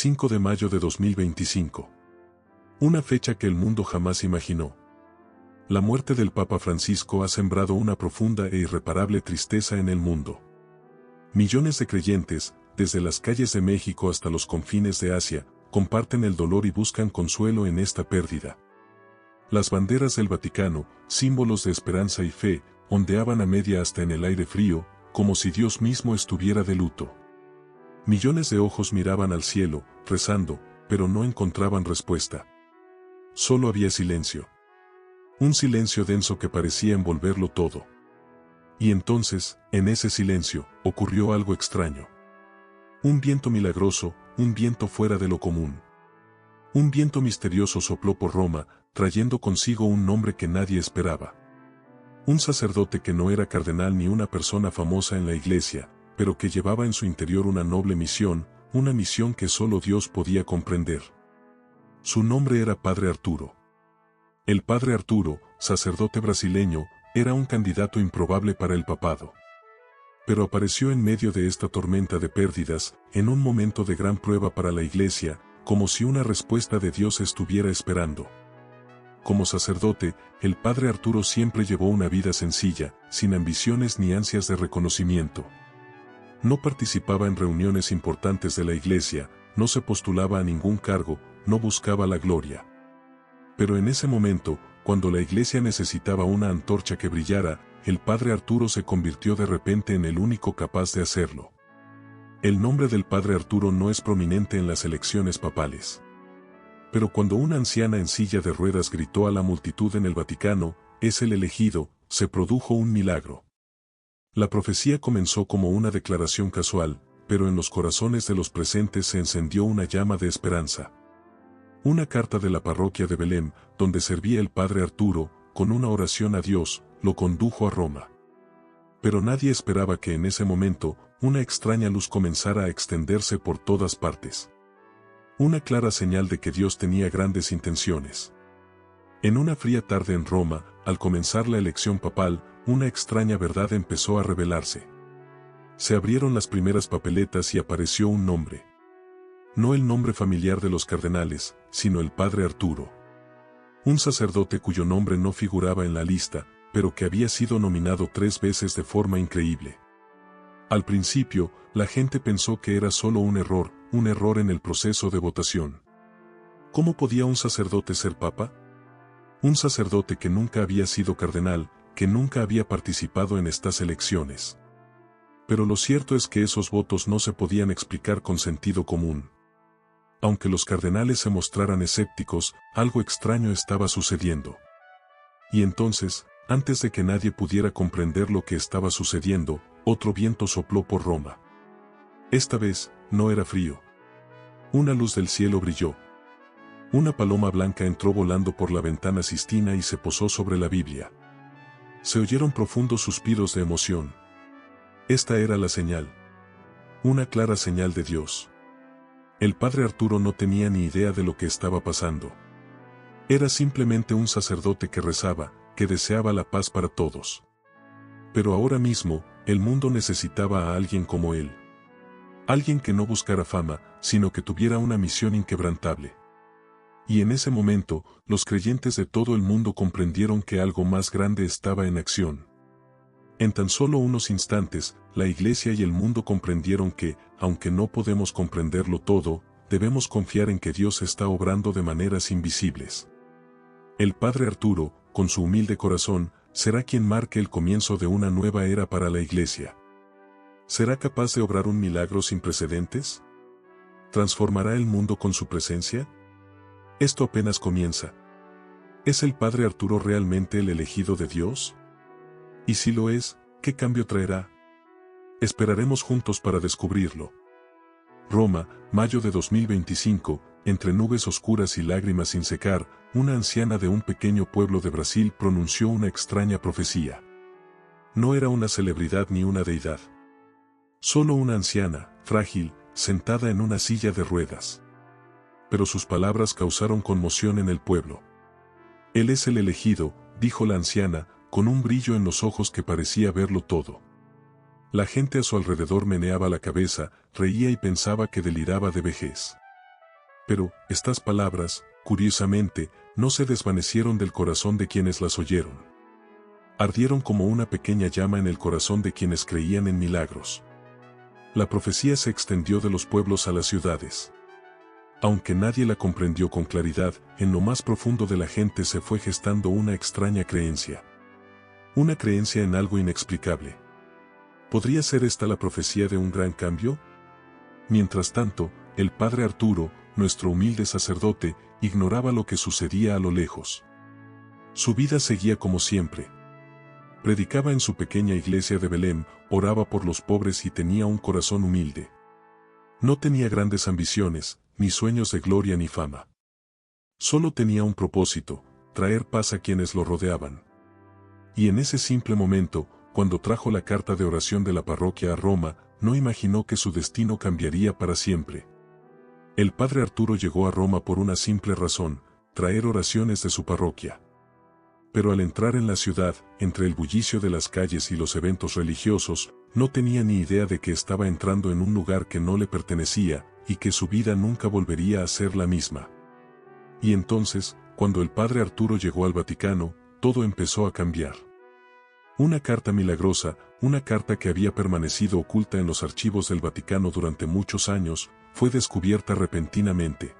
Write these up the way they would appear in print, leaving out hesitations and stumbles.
5 de mayo de 2025. Una fecha que el mundo jamás imaginó. La muerte del Papa Francisco ha sembrado una profunda e irreparable tristeza en el mundo. Millones de creyentes, desde las calles de México hasta los confines de Asia, comparten el dolor y buscan consuelo en esta pérdida. Las banderas del Vaticano, símbolos de esperanza y fe, ondeaban a media asta en el aire frío, como si Dios mismo estuviera de luto. Millones de ojos miraban al cielo, rezando, pero no encontraban respuesta. Solo había silencio. Un silencio denso que parecía envolverlo todo. Y entonces, en ese silencio, ocurrió algo extraño. Un viento milagroso, un viento fuera de lo común. Un viento misterioso sopló por Roma, trayendo consigo un nombre que nadie esperaba. Un sacerdote que no era cardenal ni una persona famosa en la iglesia, pero que llevaba en su interior una noble misión, una misión que solo Dios podía comprender. Su nombre era Padre Arturo. El Padre Arturo, sacerdote brasileño, era un candidato improbable para el papado. Pero apareció en medio de esta tormenta de pérdidas, en un momento de gran prueba para la iglesia, como si una respuesta de Dios estuviera esperando. Como sacerdote, el Padre Arturo siempre llevó una vida sencilla, sin ambiciones ni ansias de reconocimiento. No participaba en reuniones importantes de la iglesia, no se postulaba a ningún cargo, no buscaba la gloria. Pero en ese momento, cuando la iglesia necesitaba una antorcha que brillara, el Padre Arturo se convirtió de repente en el único capaz de hacerlo. El nombre del Padre Arturo no es prominente en las elecciones papales. Pero cuando una anciana en silla de ruedas gritó a la multitud en el Vaticano, «Es el elegido», se produjo un milagro. La profecía comenzó como una declaración casual, pero en los corazones de los presentes se encendió una llama de esperanza. Una carta de la parroquia de Belém, donde servía el Padre Arturo, con una oración a Dios, lo condujo a Roma. Pero nadie esperaba que en ese momento, una extraña luz comenzara a extenderse por todas partes. Una clara señal de que Dios tenía grandes intenciones. En una fría tarde en Roma, al comenzar la elección papal, una extraña verdad empezó a revelarse. Se abrieron las primeras papeletas y apareció un nombre. No el nombre familiar de los cardenales, sino el Padre Arturo. Un sacerdote cuyo nombre no figuraba en la lista, pero que había sido nominado 3 veces de forma increíble. Al principio, la gente pensó que era solo un error en el proceso de votación. ¿Cómo podía un sacerdote ser papa? Un sacerdote que nunca había sido cardenal, que nunca había participado en estas elecciones. Pero lo cierto es que esos votos no se podían explicar con sentido común. Aunque los cardenales se mostraran escépticos, algo extraño estaba sucediendo. Y entonces, antes de que nadie pudiera comprender lo que estaba sucediendo, otro viento sopló por Roma. Esta vez, no era frío. Una luz del cielo brilló. Una paloma blanca entró volando por la ventana Sistina y se posó sobre la Biblia. Se oyeron profundos suspiros de emoción. Esta era la señal. Una clara señal de Dios. El Padre Arturo no tenía ni idea de lo que estaba pasando. Era simplemente un sacerdote que rezaba, que deseaba la paz para todos. Pero ahora mismo, el mundo necesitaba a alguien como él. Alguien que no buscara fama, sino que tuviera una misión inquebrantable. Y en ese momento, los creyentes de todo el mundo comprendieron que algo más grande estaba en acción. En tan solo unos instantes, la iglesia y el mundo comprendieron que, aunque no podemos comprenderlo todo, debemos confiar en que Dios está obrando de maneras invisibles. El Padre Arturo, con su humilde corazón, será quien marque el comienzo de una nueva era para la iglesia. ¿Será capaz de obrar un milagro sin precedentes? ¿Transformará el mundo con su presencia? Esto apenas comienza. ¿Es el Padre Arturo realmente el elegido de Dios? Y si lo es, ¿qué cambio traerá? Esperaremos juntos para descubrirlo. Roma, mayo de 2025, entre nubes oscuras y lágrimas sin secar, una anciana de un pequeño pueblo de Brasil pronunció una extraña profecía. No era una celebridad ni una deidad. Solo una anciana, frágil, sentada en una silla de ruedas. Pero sus palabras causaron conmoción en el pueblo. Él es el elegido, dijo la anciana, con un brillo en los ojos que parecía verlo todo. La gente a su alrededor meneaba la cabeza, reía y pensaba que deliraba de vejez. Pero, estas palabras, curiosamente, no se desvanecieron del corazón de quienes las oyeron. Ardieron como una pequeña llama en el corazón de quienes creían en milagros. La profecía se extendió de los pueblos a las ciudades. Aunque nadie la comprendió con claridad, en lo más profundo de la gente se fue gestando una extraña creencia. Una creencia en algo inexplicable. ¿Podría ser esta la profecía de un gran cambio? Mientras tanto, el padre Arturo, nuestro humilde sacerdote, ignoraba lo que sucedía a lo lejos. Su vida seguía como siempre. Predicaba en su pequeña iglesia de Belém, oraba por los pobres y tenía un corazón humilde. No tenía grandes ambiciones, ni sueños de gloria ni fama. Solo tenía un propósito, traer paz a quienes lo rodeaban. Y en ese simple momento, cuando trajo la carta de oración de la parroquia a Roma, no imaginó que su destino cambiaría para siempre. El padre Arturo llegó a Roma por una simple razón, traer oraciones de su parroquia. Pero al entrar en la ciudad, entre el bullicio de las calles y los eventos religiosos, no tenía ni idea de que estaba entrando en un lugar que no le pertenecía, y que su vida nunca volvería a ser la misma. Y entonces, cuando el padre Arturo llegó al Vaticano, todo empezó a cambiar. Una carta milagrosa, una carta que había permanecido oculta en los archivos del Vaticano durante muchos años, fue descubierta repentinamente.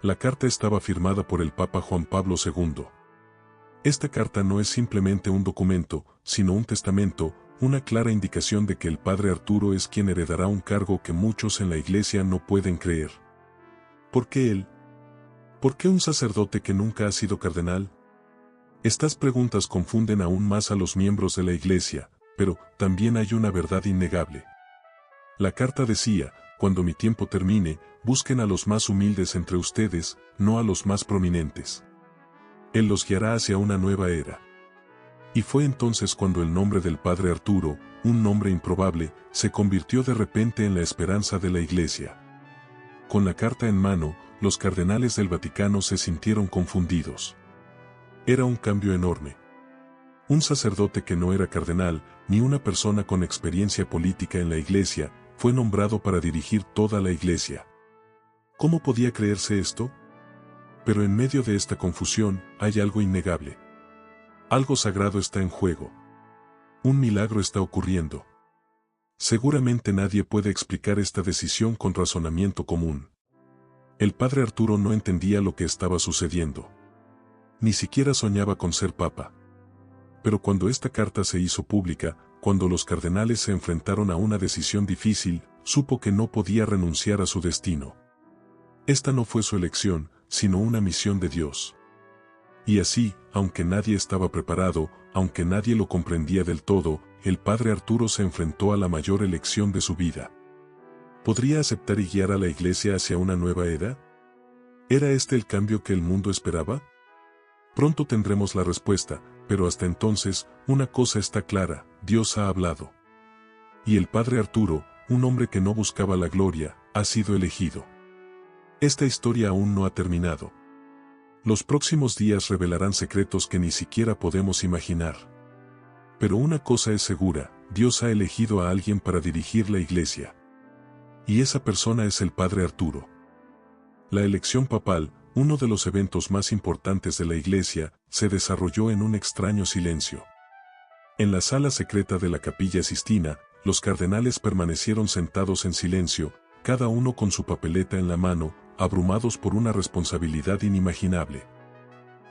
La carta estaba firmada por el Papa Juan Pablo II. Esta carta no es simplemente un documento, sino un testamento, una clara indicación de que el padre Arturo es quien heredará un cargo que muchos en la Iglesia no pueden creer. ¿Por qué él? ¿Por qué un sacerdote que nunca ha sido cardenal? Estas preguntas confunden aún más a los miembros de la Iglesia, pero también hay una verdad innegable. La carta decía, cuando mi tiempo termine, busquen a los más humildes entre ustedes, no a los más prominentes. Él los guiará hacia una nueva era. Y fue entonces cuando el nombre del padre Arturo, un nombre improbable, se convirtió de repente en la esperanza de la Iglesia. Con la carta en mano, los cardenales del Vaticano se sintieron confundidos. Era un cambio enorme. Un sacerdote que no era cardenal, ni una persona con experiencia política en la Iglesia, fue nombrado para dirigir toda la Iglesia. ¿Cómo podía creerse esto? Pero en medio de esta confusión, hay algo innegable. Algo sagrado está en juego. Un milagro está ocurriendo. Seguramente nadie puede explicar esta decisión con razonamiento común. El padre Arturo no entendía lo que estaba sucediendo. Ni siquiera soñaba con ser papa. Pero cuando esta carta se hizo pública, cuando los cardenales se enfrentaron a una decisión difícil, supo que no podía renunciar a su destino. Esta no fue su elección, sino una misión de Dios. Y así, aunque nadie estaba preparado, aunque nadie lo comprendía del todo, el padre Arturo se enfrentó a la mayor elección de su vida. ¿Podría aceptar y guiar a la Iglesia hacia una nueva era? ¿Era este el cambio que el mundo esperaba? Pronto tendremos la respuesta, pero hasta entonces, una cosa está clara, Dios ha hablado. Y el padre Arturo, un hombre que no buscaba la gloria, ha sido elegido. Esta historia aún no ha terminado. Los próximos días revelarán secretos que ni siquiera podemos imaginar. Pero una cosa es segura, Dios ha elegido a alguien para dirigir la Iglesia. Y esa persona es el padre Arturo. La elección papal, uno de los eventos más importantes de la Iglesia, se desarrolló en un extraño silencio. En la sala secreta de la Capilla Sistina, los cardenales permanecieron sentados en silencio, cada uno con su papeleta en la mano, abrumados por una responsabilidad inimaginable.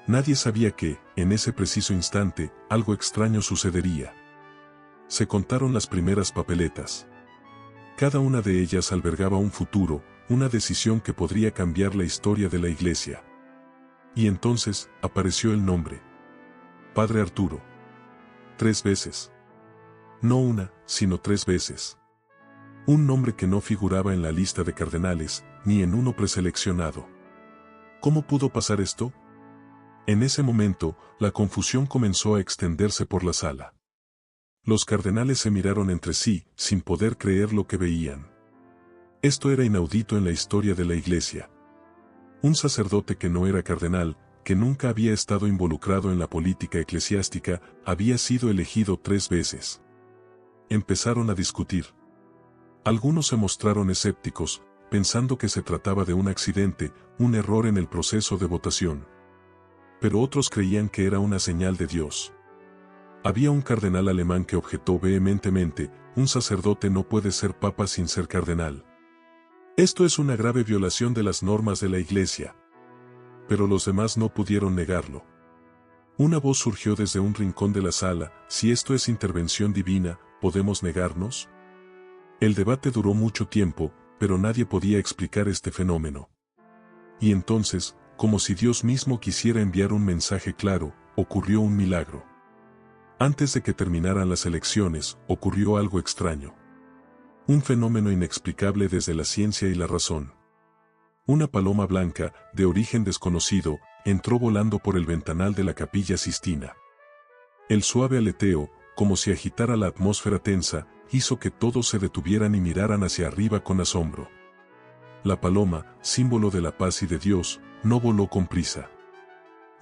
Nadie sabía que, en ese preciso instante, algo extraño sucedería. Se contaron las primeras papeletas. Cada una de ellas albergaba un futuro, una decisión que podría cambiar la historia de la Iglesia. Y entonces, apareció el nombre. Padre Arturo. 3 veces. No una, sino 3 veces. Un nombre que no figuraba en la lista de cardenales, ni en uno preseleccionado. ¿Cómo pudo pasar esto? En ese momento, la confusión comenzó a extenderse por la sala. Los cardenales se miraron entre sí, sin poder creer lo que veían. Esto era inaudito en la historia de la Iglesia. Un sacerdote que no era cardenal, que nunca había estado involucrado en la política eclesiástica, había sido elegido 3 veces. Empezaron a discutir. Algunos se mostraron escépticos, pensando que se trataba de un accidente, un error en el proceso de votación. Pero otros creían que era una señal de Dios. Había un cardenal alemán que objetó vehementemente: un sacerdote no puede ser papa sin ser cardenal. Esto es una grave violación de las normas de la Iglesia. Pero los demás no pudieron negarlo. Una voz surgió desde un rincón de la sala: si esto es intervención divina, ¿podemos negarnos? El debate duró mucho tiempo, pero nadie podía explicar este fenómeno. Y entonces, como si Dios mismo quisiera enviar un mensaje claro, ocurrió un milagro. Antes de que terminaran las elecciones, ocurrió algo extraño. Un fenómeno inexplicable desde la ciencia y la razón. Una paloma blanca, de origen desconocido, entró volando por el ventanal de la Capilla Sistina. El suave aleteo, como si agitara la atmósfera tensa, hizo que todos se detuvieran y miraran hacia arriba con asombro. La paloma, símbolo de la paz y de Dios, no voló con prisa.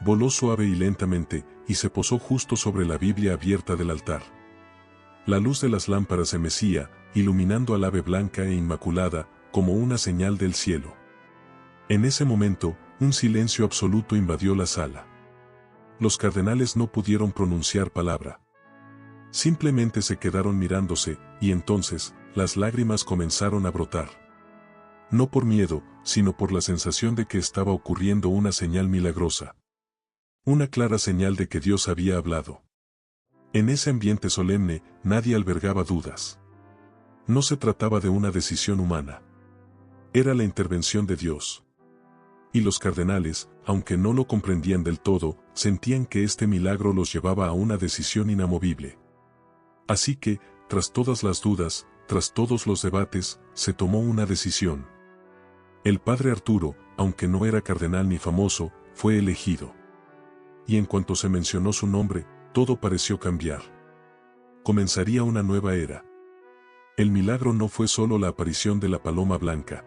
Voló suave y lentamente, y se posó justo sobre la Biblia abierta del altar. La luz de las lámparas se mecía, iluminando al ave blanca e inmaculada, como una señal del cielo. En ese momento, un silencio absoluto invadió la sala. Los cardenales no pudieron pronunciar palabra. Simplemente se quedaron mirándose, y entonces, las lágrimas comenzaron a brotar. No por miedo, sino por la sensación de que estaba ocurriendo una señal milagrosa. Una clara señal de que Dios había hablado. En ese ambiente solemne, nadie albergaba dudas. No se trataba de una decisión humana. Era la intervención de Dios. Y los cardenales, aunque no lo comprendían del todo, sentían que este milagro los llevaba a una decisión inamovible. Así que, tras todas las dudas, tras todos los debates, se tomó una decisión. El padre Arturo, aunque no era cardenal ni famoso, fue elegido. Y en cuanto se mencionó su nombre, todo pareció cambiar. Comenzaría una nueva era. El milagro no fue solo la aparición de la paloma blanca.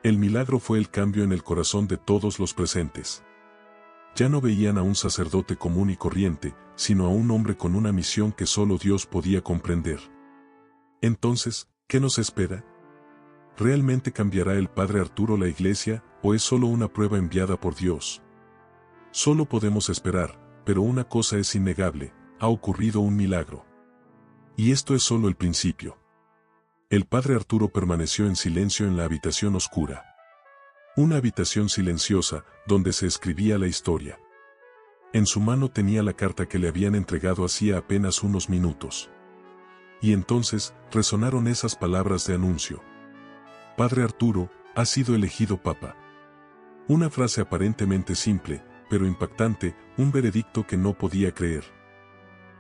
El milagro fue el cambio en el corazón de todos los presentes. Ya no veían a un sacerdote común y corriente, sino a un hombre con una misión que solo Dios podía comprender. Entonces, ¿qué nos espera? ¿Realmente cambiará el padre Arturo la Iglesia, o es solo una prueba enviada por Dios? Solo podemos esperar, pero una cosa es innegable: ha ocurrido un milagro. Y esto es solo el principio. El padre Arturo permaneció en silencio en la habitación oscura. Una habitación silenciosa, donde se escribía la historia. En su mano tenía la carta que le habían entregado hacía apenas unos minutos. Y entonces, resonaron esas palabras de anuncio. Padre Arturo, ha sido elegido papa. Una frase aparentemente simple, pero impactante, un veredicto que no podía creer.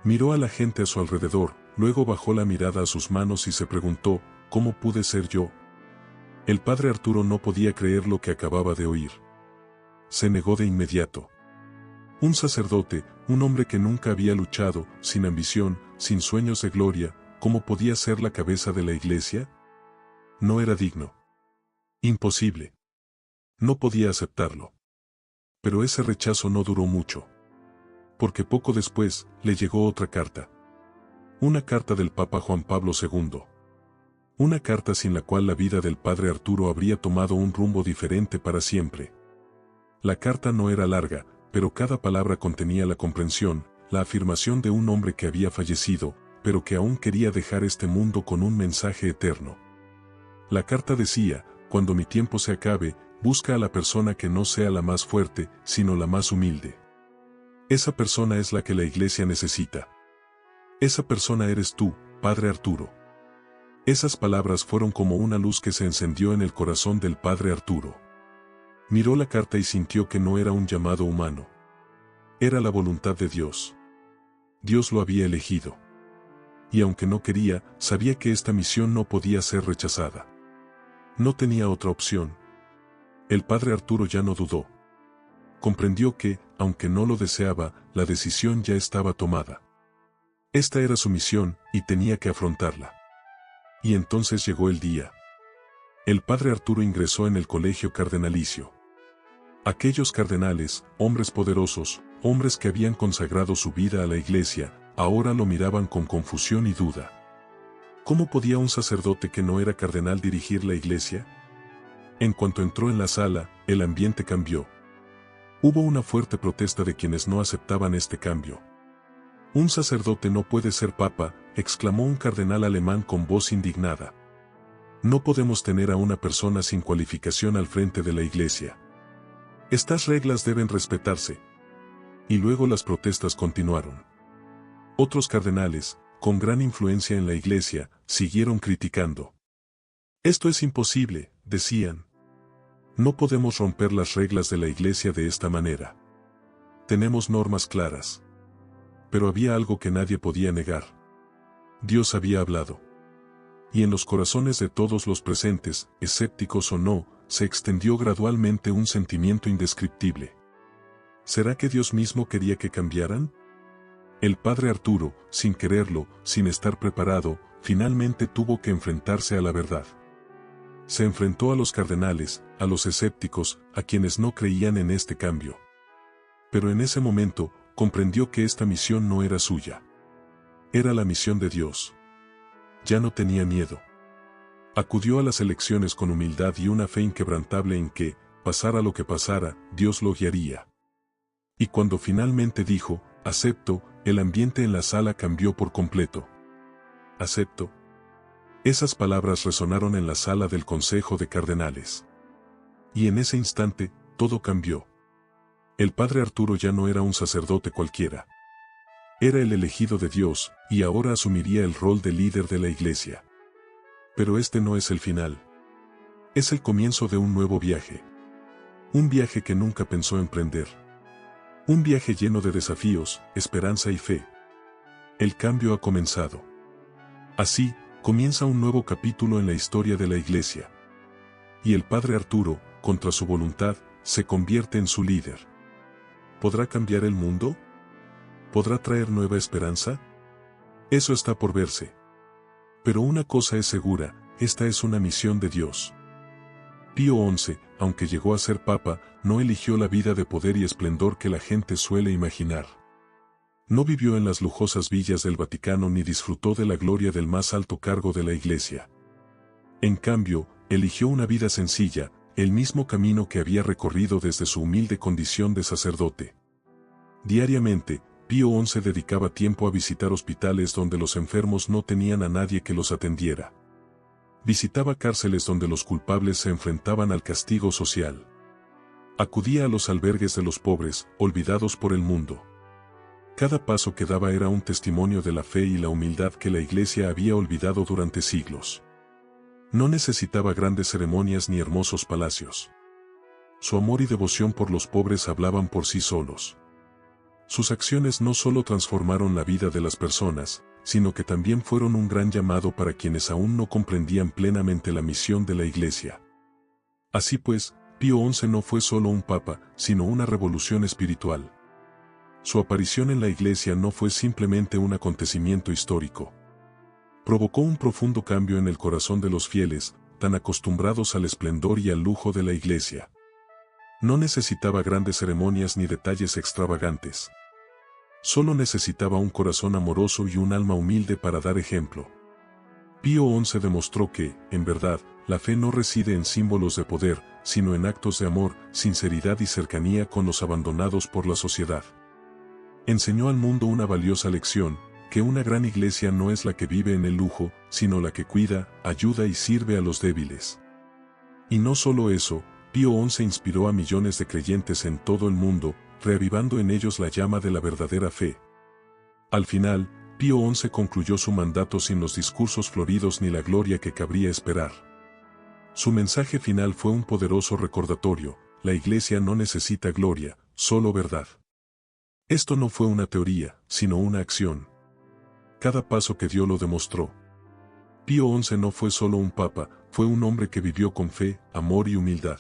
Miró a la gente a su alrededor, luego bajó la mirada a sus manos y se preguntó: ¿cómo pude ser yo? El padre Arturo no podía creer lo que acababa de oír. Se negó de inmediato. Un sacerdote, un hombre que nunca había luchado, sin ambición, sin sueños de gloria, ¿cómo podía ser la cabeza de la Iglesia? No era digno. Imposible. No podía aceptarlo. Pero ese rechazo no duró mucho. Porque poco después, le llegó otra carta. Una carta del Papa Juan Pablo II. Una carta sin la cual la vida del padre Arturo habría tomado un rumbo diferente para siempre. La carta no era larga, pero cada palabra contenía la comprensión, la afirmación de un hombre que había fallecido, pero que aún quería dejar este mundo con un mensaje eterno. La carta decía: cuando mi tiempo se acabe, busca a la persona que no sea la más fuerte, sino la más humilde. Esa persona es la que la Iglesia necesita. Esa persona eres tú, padre Arturo. Esas palabras fueron como una luz que se encendió en el corazón del padre Arturo. Miró la carta y sintió que no era un llamado humano. Era la voluntad de Dios. Dios lo había elegido. Y aunque no quería, sabía que esta misión no podía ser rechazada. No tenía otra opción. El padre Arturo ya no dudó. Comprendió que, aunque no lo deseaba, la decisión ya estaba tomada. Esta era su misión, y tenía que afrontarla. Y entonces llegó el día. El padre Arturo ingresó en el colegio cardenalicio. Aquellos cardenales, hombres poderosos, hombres que habían consagrado su vida a la Iglesia, ahora lo miraban con confusión y duda. ¿Cómo podía un sacerdote que no era cardenal dirigir la Iglesia? En cuanto entró en la sala, el ambiente cambió. Hubo una fuerte protesta de quienes no aceptaban este cambio. «Un sacerdote no puede ser papa», exclamó un cardenal alemán con voz indignada. «No podemos tener a una persona sin cualificación al frente de la Iglesia. Estas reglas deben respetarse». Y luego las protestas continuaron. Otros cardenales, con gran influencia en la Iglesia, siguieron criticando. «Esto es imposible», decían. «No podemos romper las reglas de la Iglesia de esta manera. Tenemos normas claras». Pero había algo que nadie podía negar. Dios había hablado. Y en los corazones de todos los presentes, escépticos o no, se extendió gradualmente un sentimiento indescriptible. ¿Será que Dios mismo quería que cambiaran? El padre Arturo, sin quererlo, sin estar preparado, finalmente tuvo que enfrentarse a la verdad. Se enfrentó a los cardenales, a los escépticos, a quienes no creían en este cambio. Pero en ese momento, comprendió que esta misión no era suya. Era la misión de Dios. Ya no tenía miedo. Acudió a las elecciones con humildad y una fe inquebrantable en que, pasara lo que pasara, Dios lo guiaría. Y cuando finalmente dijo, «Acepto», el ambiente en la sala cambió por completo. «Acepto». Esas palabras resonaron en la sala del Consejo de Cardenales. Y en ese instante, todo cambió. El padre Arturo ya no era un sacerdote cualquiera. Era el elegido de Dios, y ahora asumiría el rol de líder de la Iglesia. Pero este no es el final. Es el comienzo de un nuevo viaje. Un viaje que nunca pensó emprender. Un viaje lleno de desafíos, esperanza y fe. El cambio ha comenzado. Así, comienza un nuevo capítulo en la historia de la Iglesia. Y el padre Arturo, contra su voluntad, se convierte en su líder. ¿Podrá cambiar el mundo? ¿Podrá traer nueva esperanza? Eso está por verse. Pero una cosa es segura, esta es una misión de Dios. Pío XI, aunque llegó a ser papa, no eligió la vida de poder y esplendor que la gente suele imaginar. No vivió en las lujosas villas del Vaticano ni disfrutó de la gloria del más alto cargo de la Iglesia. En cambio, eligió una vida sencilla, el mismo camino que había recorrido desde su humilde condición de sacerdote. Diariamente, Pío XI dedicaba tiempo a visitar hospitales donde los enfermos no tenían a nadie que los atendiera. Visitaba cárceles donde los culpables se enfrentaban al castigo social. Acudía a los albergues de los pobres, olvidados por el mundo. Cada paso que daba era un testimonio de la fe y la humildad que la Iglesia había olvidado durante siglos. No necesitaba grandes ceremonias ni hermosos palacios. Su amor y devoción por los pobres hablaban por sí solos. Sus acciones no solo transformaron la vida de las personas, sino que también fueron un gran llamado para quienes aún no comprendían plenamente la misión de la Iglesia. Así pues, Pío XI no fue solo un papa, sino una revolución espiritual. Su aparición en la Iglesia no fue simplemente un acontecimiento histórico. Provocó un profundo cambio en el corazón de los fieles, tan acostumbrados al esplendor y al lujo de la Iglesia. No necesitaba grandes ceremonias ni detalles extravagantes. Solo necesitaba un corazón amoroso y un alma humilde para dar ejemplo. Pío XI demostró que, en verdad, la fe no reside en símbolos de poder, sino en actos de amor, sinceridad y cercanía con los abandonados por la sociedad. Enseñó al mundo una valiosa lección, que una gran iglesia no es la que vive en el lujo, sino la que cuida, ayuda y sirve a los débiles. Y no solo eso, Pío XI inspiró a millones de creyentes en todo el mundo, reavivando en ellos la llama de la verdadera fe. Al final, Pío XI concluyó su mandato sin los discursos floridos ni la gloria que cabría esperar. Su mensaje final fue un poderoso recordatorio: la Iglesia no necesita gloria, solo verdad. Esto no fue una teoría, sino una acción. Cada paso que dio lo demostró. Pío XI no fue solo un papa, fue un hombre que vivió con fe, amor y humildad.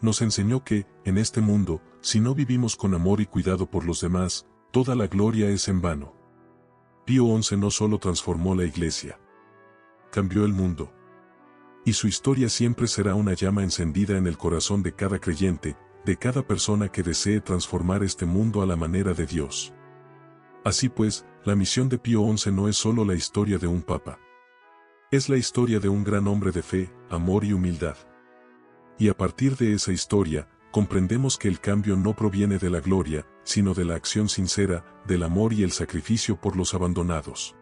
Nos enseñó que, en este mundo, si no vivimos con amor y cuidado por los demás, toda la gloria es en vano. Pío XI no solo transformó la Iglesia, cambió el mundo. Y su historia siempre será una llama encendida en el corazón de cada creyente, de cada persona que desee transformar este mundo a la manera de Dios. Así pues, la misión de Pío XI no es solo la historia de un papa. Es la historia de un gran hombre de fe, amor y humildad. Y a partir de esa historia, comprendemos que el cambio no proviene de la gloria, sino de la acción sincera, del amor y el sacrificio por los abandonados.